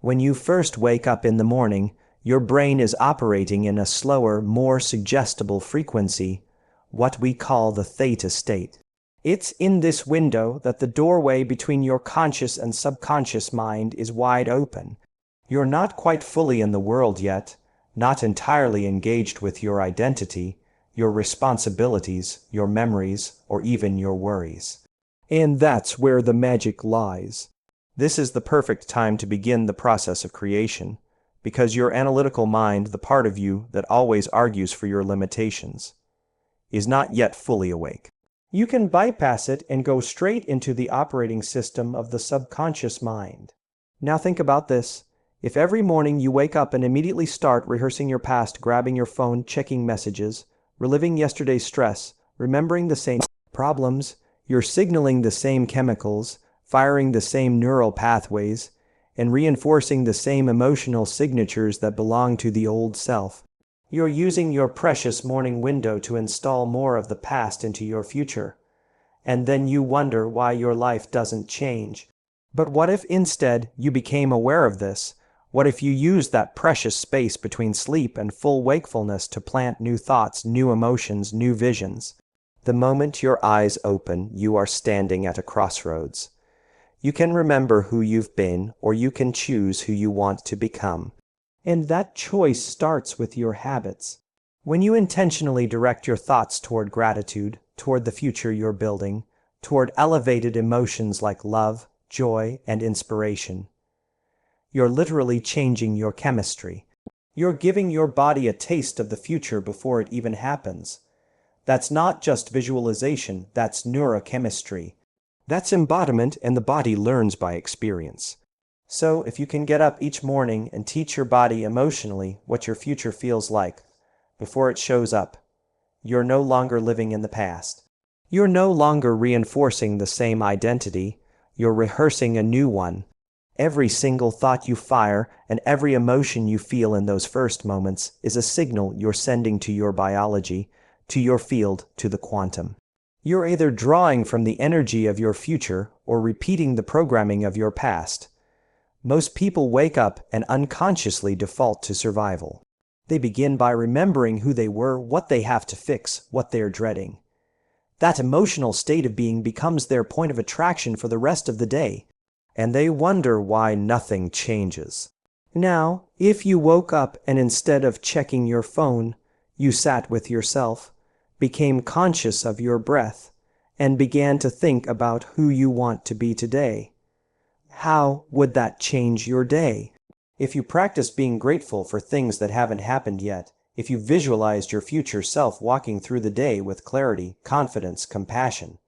When you first wake up in the morning, your brain is operating in a slower, more suggestible frequency, what we call the theta state. It's in this window that the doorway between your conscious and subconscious mind is wide open. You're not quite fully in the world yet, not entirely engaged with your identity, your responsibilities, your memories, or even your worries. And that's where the magic lies. This is the perfect time to begin the process of creation, because your analytical mind, the part of you that always argues for your limitations, is not yet fully awake. You can bypass it and go straight into the operating system of the subconscious mind. Now think about this. If every morning you wake up and immediately start rehearsing your past, grabbing your phone, checking messages, reliving yesterday's stress, remembering the same problems, you're signaling the same chemicals, firing the same neural pathways, and reinforcing the same emotional signatures that belong to the old self. You're using your precious morning window to install more of the past into your future. And then you wonder why your life doesn't change. But what if instead you became aware of this? What if you used that precious space between sleep and full wakefulness to plant new thoughts, new emotions, new visions? The moment your eyes open, you are standing at a crossroads. You can remember who you've been, or you can choose who you want to become. And that choice starts with your habits. When you intentionally direct your thoughts toward gratitude, toward the future you're building, toward elevated emotions like love, joy, and inspiration, you're literally changing your chemistry. You're giving your body a taste of the future before it even happens. That's not just visualization, that's neurochemistry. That's embodiment, and the body learns by experience. So if you can get up each morning and teach your body emotionally what your future feels like before it shows up, you're no longer living in the past. You're no longer reinforcing the same identity, you're rehearsing a new one. Every single thought you fire and every emotion you feel in those first moments is a signal you're sending to your biology, to your field, to the quantum. You're either drawing from the energy of your future or repeating the programming of your past. Most people wake up and unconsciously default to survival. They begin by remembering who they were, what they have to fix, what they're dreading. That emotional state of being becomes their point of attraction for the rest of the day, and they wonder why nothing changes. Now, if you woke up and instead of checking your phone, you sat with yourself, became conscious of your breath, and began to think about who you want to be today, how would that change your day? If you practice being grateful for things that haven't happened yet, if you visualized your future self walking through the day with clarity, confidence, compassion,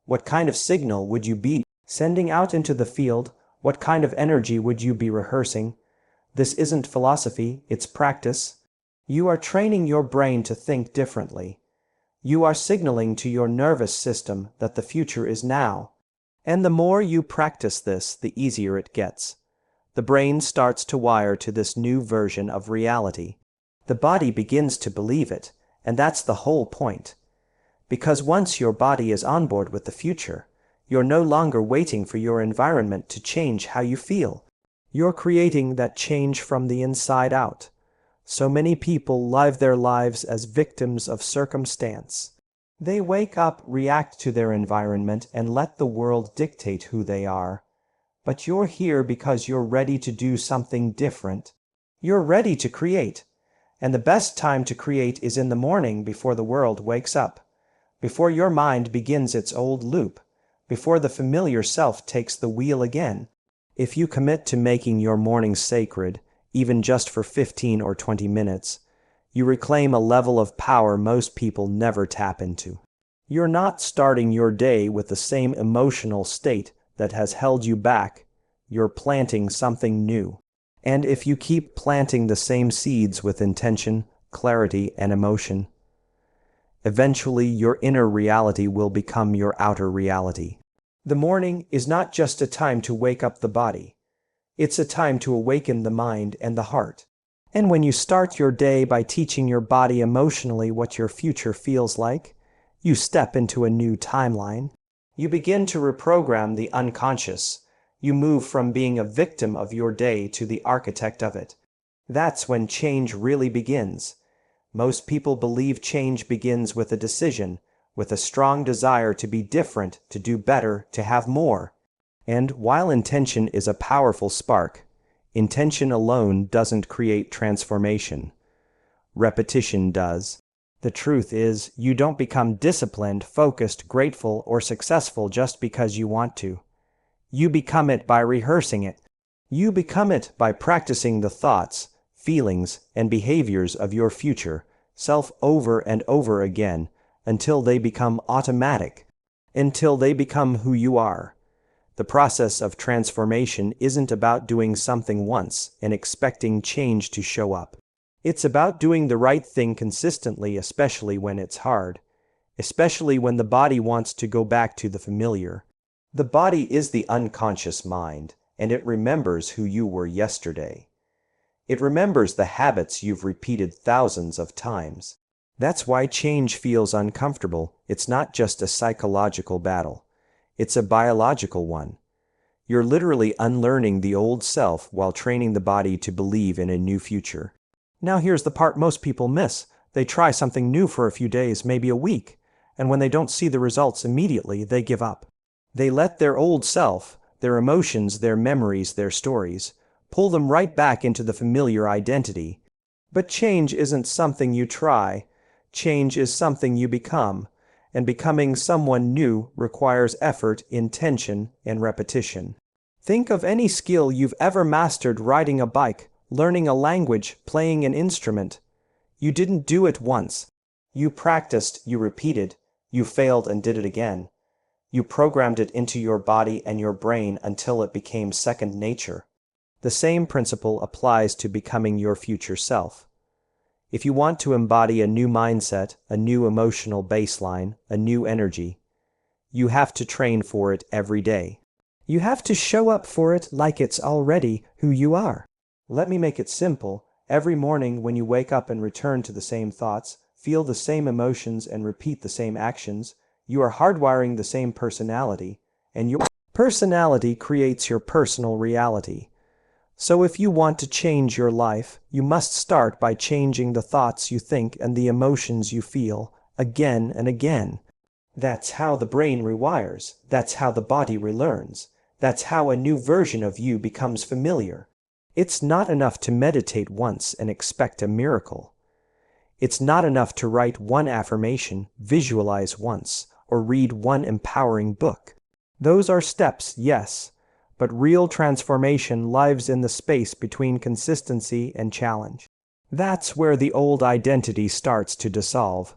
what kind of signal would you be sending out into the field? What kind of energy would you be rehearsing? This isn't philosophy, it's practice. You are training your brain to think differently. You are signaling to your nervous system that the future is now. And the more you practice this, the easier it gets. The brain starts to wire to this new version of reality. The body begins to believe it, and that's the whole point. Because once your body is on board with the future, you're no longer waiting for your environment to change how you feel. You're creating that change from the inside out. So many people live their lives as victims of circumstance. They wake up, react to their environment, and let the world dictate who they are. But you're here because you're ready to do something different. You're ready to create. And the best time to create is in the morning before the world wakes up, before your mind begins its old loop, before the familiar self takes the wheel again. If you commit to making your mornings sacred, even just for 15 or 20 minutes, you reclaim a level of power most people never tap into. You're not starting your day with the same emotional state that has held you back. You're planting something new. And if you keep planting the same seeds with intention, clarity, and emotion, eventually your inner reality will become your outer reality. The morning is not just a time to wake up the body. It's a time to awaken the mind and the heart. And when you start your day by teaching your body emotionally what your future feels like, you step into a new timeline. You begin to reprogram the unconscious. You move from being a victim of your day to the architect of it. That's when change really begins. Most people believe change begins with a decision, with a strong desire to be different, to do better, to have more. And while intention is a powerful spark, intention alone doesn't create transformation. Repetition does. The truth is, you don't become disciplined, focused, grateful, or successful just because you want to. You become it by rehearsing it. You become it by practicing the thoughts, feelings, and behaviors of your future self over and over again until they become automatic, until they become who you are. The process of transformation isn't about doing something once and expecting change to show up. It's about doing the right thing consistently, especially when it's hard, especially when the body wants to go back to the familiar. The body is the unconscious mind, and it remembers who you were yesterday. It remembers the habits you've repeated thousands of times. That's why change feels uncomfortable. It's not just a psychological battle. It's a biological one. You're literally unlearning the old self while training the body to believe in a new future. Now here's the part most people miss. They try something new for a few days, maybe a week, and when they don't see the results immediately, they give up. They let their old self, their emotions, their memories, their stories, pull them right back into the familiar identity. But change isn't something you try. Change is something you become, and becoming someone new requires effort, intention, and repetition. Think of any skill you've ever mastered: riding a bike, learning a language, playing an instrument. You didn't do it once. You practiced, you repeated, you failed and did it again. You programmed it into your body and your brain until it became second nature. The same principle applies to becoming your future self. If you want to embody a new mindset, a new emotional baseline, a new energy, you have to train for it every day. You have to show up for it like it's already who you are. Let me make it simple. Every morning when you wake up and return to the same thoughts, feel the same emotions and repeat the same actions, you are hardwiring the same personality, and your personality creates your personal reality. So if you want to change your life, you must start by changing the thoughts you think and the emotions you feel, again and again. That's how the brain rewires. That's how the body relearns. That's how a new version of you becomes familiar. It's not enough to meditate once and expect a miracle. It's not enough to write one affirmation, visualize once, or read one empowering book. Those are steps, yes. But real transformation lives in the space between consistency and challenge. That's where the old identity starts to dissolve,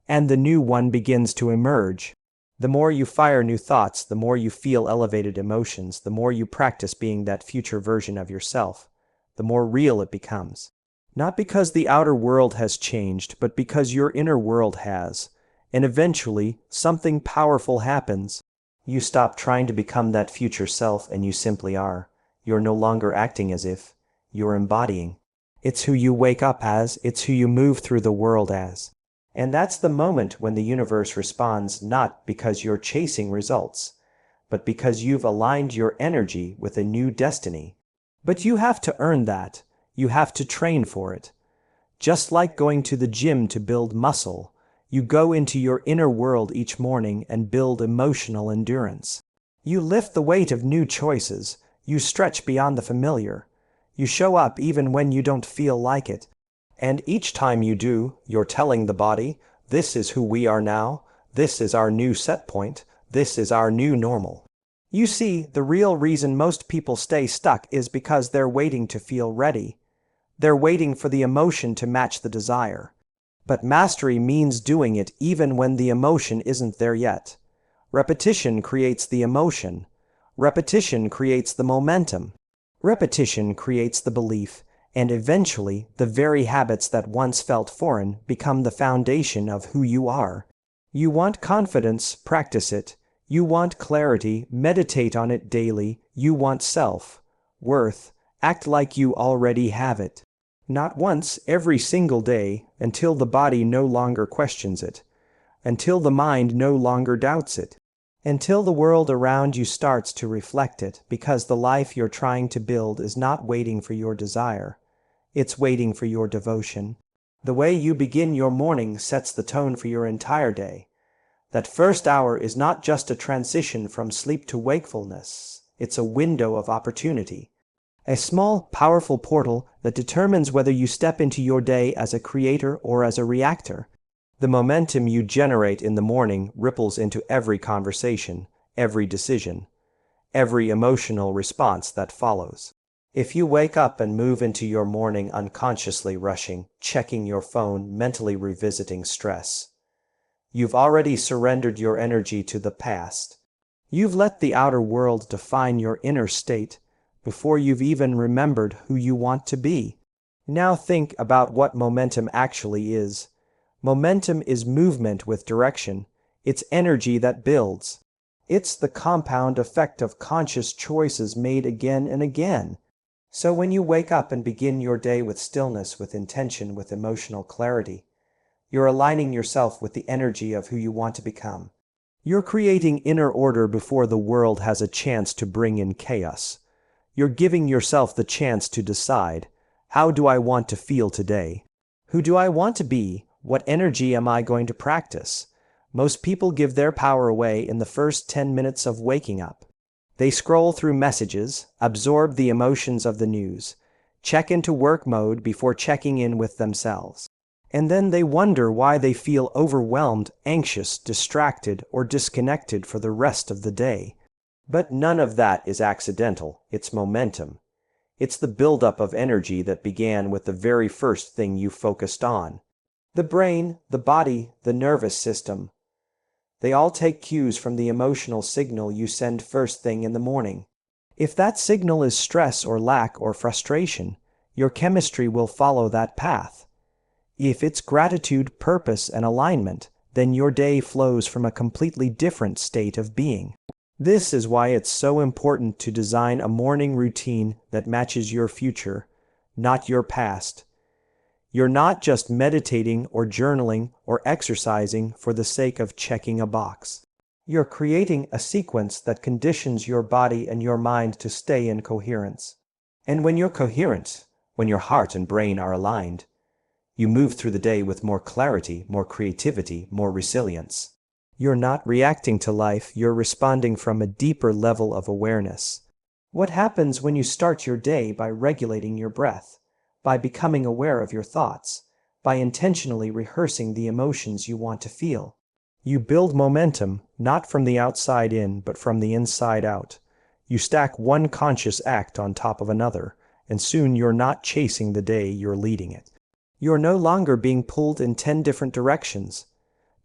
and the new one begins to emerge. The more you fire new thoughts, the more you feel elevated emotions, the more you practice being that future version of yourself, the more real it becomes. Not because the outer world has changed, but because your inner world has. And eventually, something powerful happens. You stop trying to become that future self and you simply are. You're no longer acting as if. You're embodying. It's who you wake up as. It's who you move through the world as. And that's the moment when the universe responds, not because you're chasing results, but because you've aligned your energy with a new destiny. But you have to earn that. You have to train for it. Just like going to the gym to build muscle, you go into your inner world each morning and build emotional endurance. You lift the weight of new choices. You stretch beyond the familiar. You show up even when you don't feel like it. And each time you do, you're telling the body, this is who we are now. This is our new set point. This is our new normal. You see, the real reason most people stay stuck is because they're waiting to feel ready. They're waiting for the emotion to match the desire. But mastery means doing it even when the emotion isn't there yet. Repetition creates the emotion. Repetition creates the momentum. Repetition creates the belief, and eventually the very habits that once felt foreign become the foundation of who you are. You want confidence, practice it. You want clarity, meditate on it daily. You want self-worth, act like you already have it. Not once, every single day, until the body no longer questions it, until the mind no longer doubts it. until the world around you starts to reflect it, because the life you're trying to build is not waiting for your desire. It's waiting for your devotion. The way you begin your morning sets the tone for your entire day. That first hour is not just a transition from sleep to wakefulness. It's a window of opportunity. A small, powerful portal that determines whether you step into your day as a creator or as a reactor. The momentum you generate in the morning ripples into every conversation, every decision, every emotional response that follows. If you wake up and move into your morning unconsciously rushing, checking your phone, mentally revisiting stress, you've already surrendered your energy to the past. You've let the outer world define your inner state before you've even remembered who you want to be. Now think about what momentum actually is. Momentum is movement with direction. It's energy that builds. It's the compound effect of conscious choices made again and again. So when you wake up and begin your day with stillness, with intention, with emotional clarity, you're aligning yourself with the energy of who you want to become. You're creating inner order before the world has a chance to bring in chaos. You're giving yourself the chance to decide, how do I want to feel today? Who do I want to be? What energy am I going to practice? Most people give their power away in the first 10 minutes of waking up. They scroll through messages, absorb the emotions of the news, check into work mode before checking in with themselves. And then they wonder why they feel overwhelmed, anxious, distracted, or disconnected for the rest of the day. But none of that is accidental. It's momentum. It's the buildup of energy that began with the very first thing you focused on. The brain, the body, the nervous system. They all take cues from the emotional signal you send first thing in the morning. If that signal is stress or lack or frustration, your chemistry will follow that path. If it's gratitude, purpose, and alignment, then your day flows from a completely different state of being. This is why it's so important to design a morning routine that matches your future, not your past. You're not just meditating or journaling or exercising for the sake of checking a box. You're creating a sequence that conditions your body and your mind to stay in coherence. And when you're coherent, when your heart and brain are aligned, you move through the day with more clarity, more creativity, more resilience. You're not reacting to life, you're responding from a deeper level of awareness. What happens when you start your day by regulating your breath? By becoming aware of your thoughts, by intentionally rehearsing the emotions you want to feel? You build momentum, not from the outside in, but from the inside out. You stack one conscious act on top of another, and soon you're not chasing the day, you're leading it. You're no longer being pulled in 10 different directions,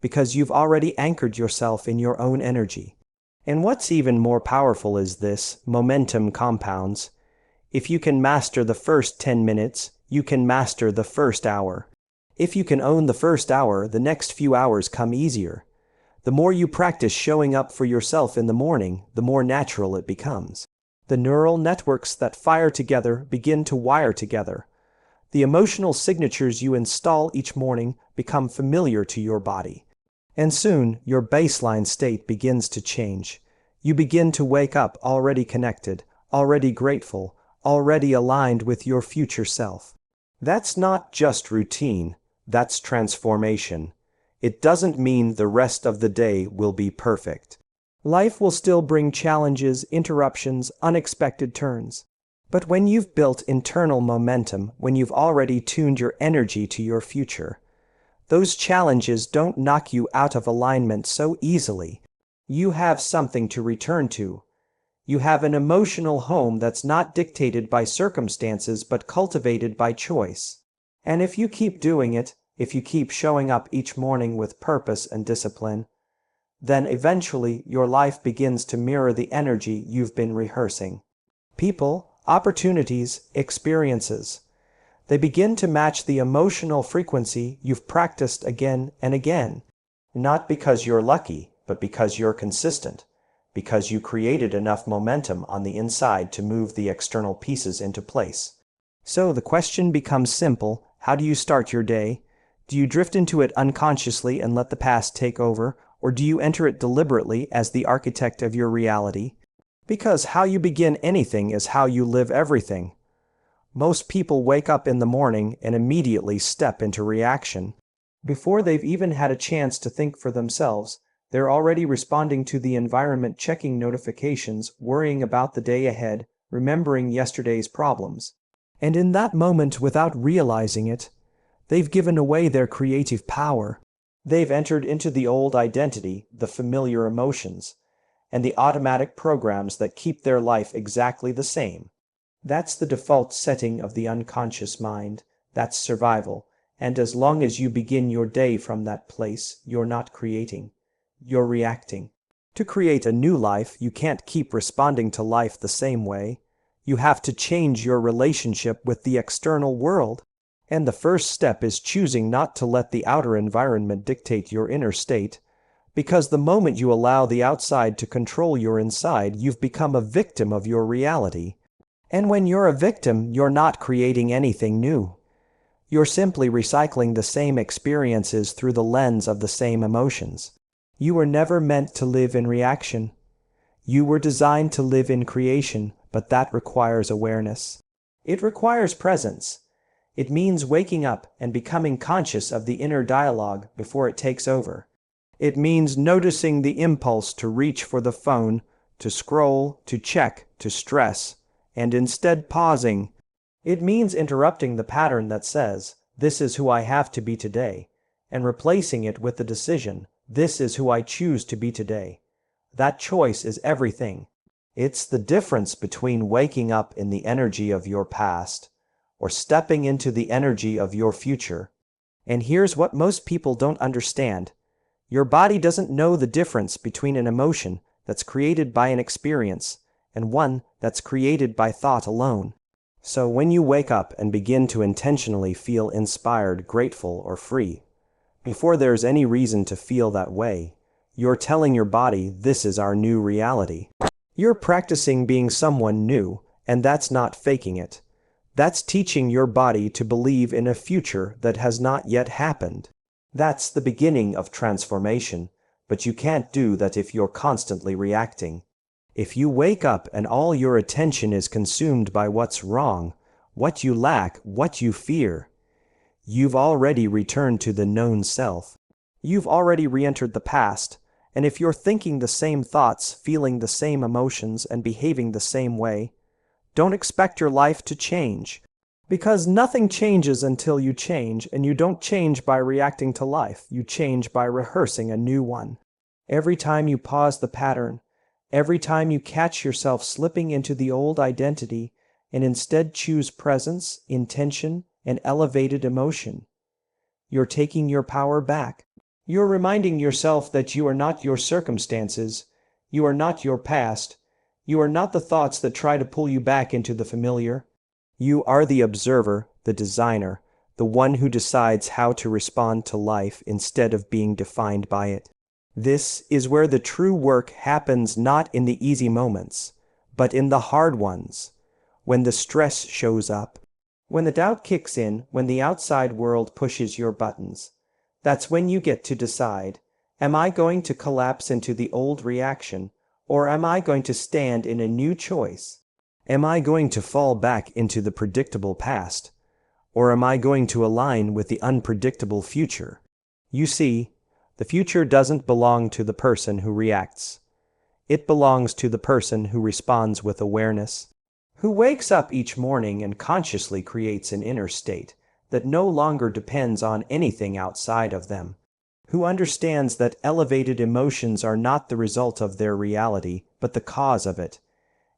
because you've already anchored yourself in your own energy. And what's even more powerful is this: momentum compounds. If you can master the first 10 minutes, you can master the first hour. If you can own the first hour, the next few hours come easier. The more you practice showing up for yourself in the morning, the more natural it becomes. The neural networks that fire together begin to wire together. The emotional signatures you install each morning become familiar to your body. And soon, your baseline state begins to change. You begin to wake up already connected, already grateful, already aligned with your future self. That's not just routine, that's transformation. It doesn't mean the rest of the day will be perfect. Life will still bring challenges, interruptions, unexpected turns. But when you've built internal momentum, when you've already tuned your energy to your future, those challenges don't knock you out of alignment so easily. You have something to return to. You have an emotional home that's not dictated by circumstances but cultivated by choice. And if you keep doing it, if you keep showing up each morning with purpose and discipline, then eventually your life begins to mirror the energy you've been rehearsing. People, opportunities, experiences. They begin to match the emotional frequency you've practiced again and again. Not because you're lucky, but because you're consistent. Because you created enough momentum on the inside to move the external pieces into place. So the question becomes simple: how do you start your day? Do you drift into it unconsciously and let the past take over, Or do you enter it deliberately as the architect of your reality? Because how you begin anything is how you live everything. Most people wake up in the morning and immediately step into reaction. Before they've even had a chance to think for themselves, they're already responding to the environment, checking notifications, worrying about the day ahead, remembering yesterday's problems. And in that moment, without realizing it, they've given away their creative power. They've entered into the old identity, the familiar emotions, and the automatic programs that keep their life exactly the same. That's the default setting of the unconscious mind. That's survival. And as long as you begin your day from that place, you're not creating. You're reacting. To create a new life, you can't keep responding to life the same way. You have to change your relationship with the external world. And the first step is choosing not to let the outer environment dictate your inner state. Because the moment you allow the outside to control your inside, you've become a victim of your reality. And when you're a victim, you're not creating anything new. You're simply recycling the same experiences through the lens of the same emotions. You were never meant to live in reaction. You were designed to live in creation, but that requires awareness. It requires presence. It means waking up and becoming conscious of the inner dialogue before it takes over. It means noticing the impulse to reach for the phone, to scroll, to check, to stress, and instead pausing. It means interrupting the pattern that says, "This is who I have to be today," and replacing it with the decision, "This is who I choose to be today." That choice is everything. It's the difference between waking up in the energy of your past or stepping into the energy of your future. And here's what most people don't understand. Your body doesn't know the difference between an emotion that's created by an experience and one that's created by thought alone. So when you wake up and begin to intentionally feel inspired, grateful, or free, before there's any reason to feel that way, you're telling your body, "This is our new reality." You're practicing being someone new, and that's not faking it. That's teaching your body to believe in a future that has not yet happened. That's the beginning of transformation, but you can't do that if you're constantly reacting. If you wake up and all your attention is consumed by what's wrong, what you lack, what you fear, you've already returned to the known self. You've already re-entered the past, and if you're thinking the same thoughts, feeling the same emotions, and behaving the same way, don't expect your life to change. Because nothing changes until you change, and you don't change by reacting to life. You change by rehearsing a new one. Every time you pause the pattern, every time you catch yourself slipping into the old identity and instead choose presence, intention, and elevated emotion, you're taking your power back. You're reminding yourself that you are not your circumstances, you are not your past, you are not the thoughts that try to pull you back into the familiar. You are the observer, the designer, the one who decides how to respond to life instead of being defined by it. This is where the true work happens, not in the easy moments, but in the hard ones, when the stress shows up, when the doubt kicks in, when the outside world pushes your buttons. That's when you get to decide, am I going to collapse into the old reaction, or am I going to stand in a new choice? Am I going to fall back into the predictable past, or am I going to align with the unpredictable future? You see, the future doesn't belong to the person who reacts. It belongs to the person who responds with awareness, who wakes up each morning and consciously creates an inner state that no longer depends on anything outside of them, who understands that elevated emotions are not the result of their reality, but the cause of it.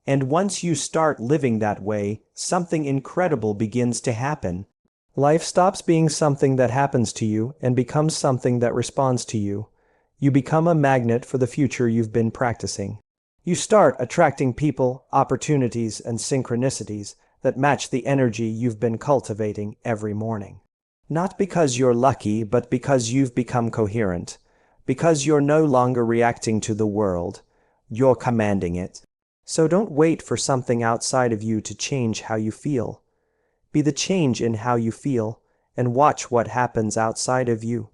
And once you start living that way, something incredible begins to happen. Life stops being something that happens to you and becomes something that responds to you. You become a magnet for the future you've been practicing. You start attracting people, opportunities, and synchronicities that match the energy you've been cultivating every morning. Not because you're lucky, but because you've become coherent. Because you're no longer reacting to the world, you're commanding it. So don't wait for something outside of you to change how you feel. Be the change in how you feel, and watch what happens outside of you.